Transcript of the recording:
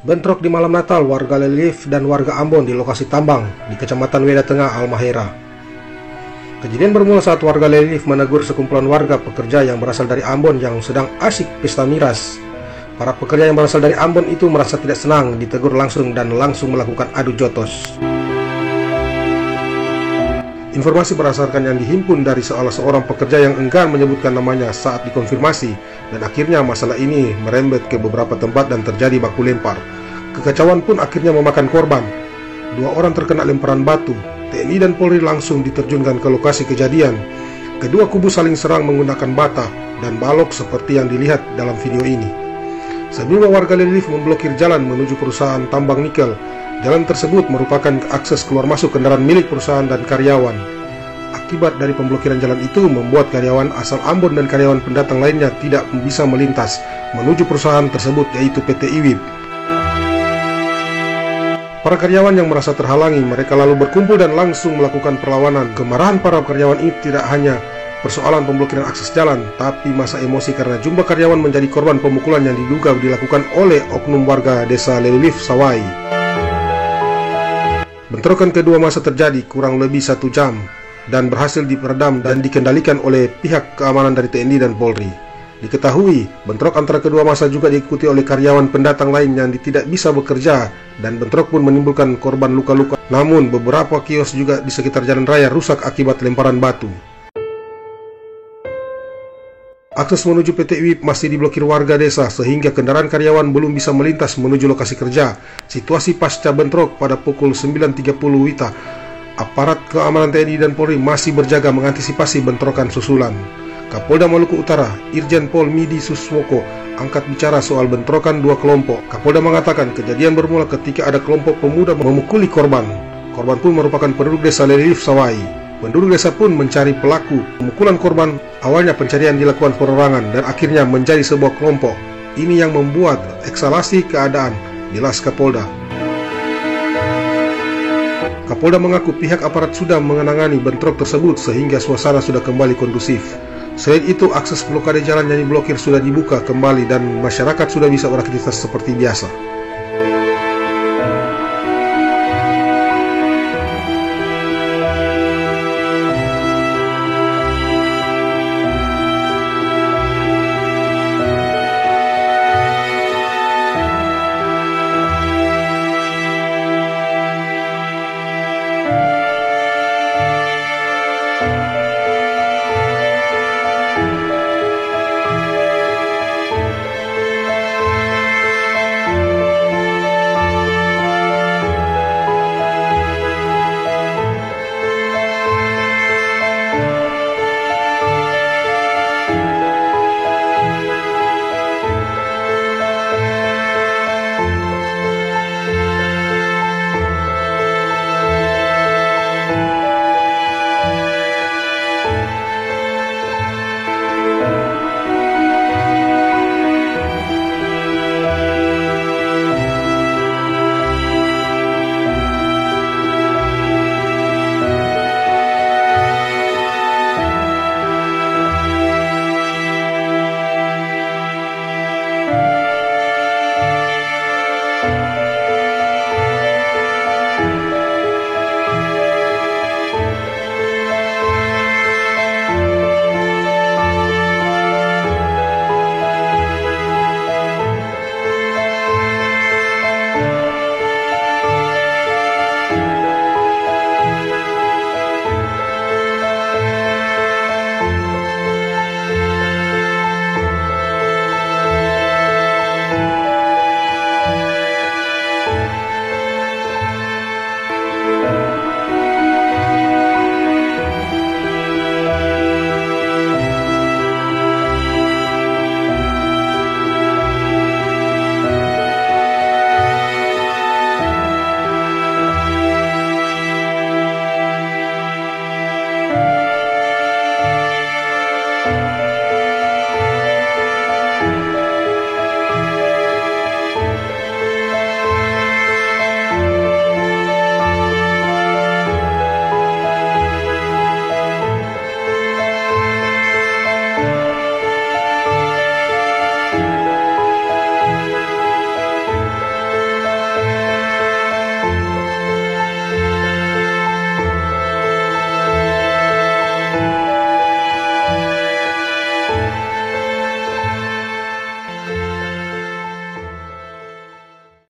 Bentrok di malam Natal warga Lelif dan warga Ambon di lokasi tambang di Kecamatan Weda Tengah, Halmahera. Kejadian bermula saat warga Lelif menegur sekumpulan warga pekerja yang berasal dari Ambon yang sedang asyik pesta miras. Para pekerja yang berasal dari Ambon itu merasa tidak senang ditegur langsung dan langsung melakukan adu jotos. Informasi berdasarkan yang dihimpun dari salah seorang pekerja yang enggan menyebutkan namanya saat dikonfirmasi, dan akhirnya masalah ini merembet ke beberapa tempat dan terjadi baku lempar. Kekacauan pun akhirnya memakan korban. 2 orang terkena lemparan batu. TNI dan Polri langsung diterjunkan ke lokasi kejadian. Kedua kubu saling serang menggunakan bata dan balok seperti yang dilihat dalam video ini. Sebelumnya warga Lelif memblokir jalan menuju perusahaan tambang nikel. Jalan tersebut merupakan akses keluar masuk kendaraan milik perusahaan dan karyawan. Akibat dari pemblokiran jalan itu membuat karyawan asal Ambon dan karyawan pendatang lainnya tidak bisa melintas menuju perusahaan tersebut, yaitu PT IWIB. Para karyawan yang merasa terhalangi, mereka lalu berkumpul dan langsung melakukan perlawanan. Kemarahan para karyawan ini tidak hanya persoalan pemblokiran akses jalan, tapi masa emosi karena jumlah karyawan menjadi korban pemukulan yang diduga dilakukan oleh oknum warga desa Lelif Sawai. Bentrokan kedua masa terjadi kurang lebih 1 jam dan berhasil diperedam dan dikendalikan oleh pihak keamanan dari TNI dan Polri. Diketahui, bentrok antara kedua masa juga diikuti oleh karyawan pendatang lain yang tidak bisa bekerja, dan bentrok pun menimbulkan korban luka-luka. Namun, beberapa kios juga di sekitar jalan raya rusak akibat lemparan batu. Akses menuju PT IWIB masih diblokir warga desa sehingga kendaraan karyawan belum bisa melintas menuju lokasi kerja. Situasi pasca bentrok pada pukul 9.30 WITA, aparat keamanan TNI dan Polri masih berjaga mengantisipasi bentrokan susulan. Kapolda Maluku Utara, Irjen Pol Midi Suswoko, angkat bicara soal bentrokan 2 kelompok. Kapolda mengatakan kejadian bermula ketika ada kelompok pemuda memukuli korban. Korban pun merupakan penduduk desa Lelif Sawai. Penduduk desa pun mencari pelaku pemukulan korban. Awalnya pencarian dilakukan perorangan dan akhirnya menjadi sebuah kelompok. Ini yang membuat ekskalasi keadaan, jelas Kapolda. Kapolda mengaku pihak aparat sudah menangani bentrok tersebut sehingga suasana sudah kembali kondusif. Selain itu, akses blokade jalan yang diblokir sudah dibuka kembali dan masyarakat sudah bisa beraktivitas seperti biasa.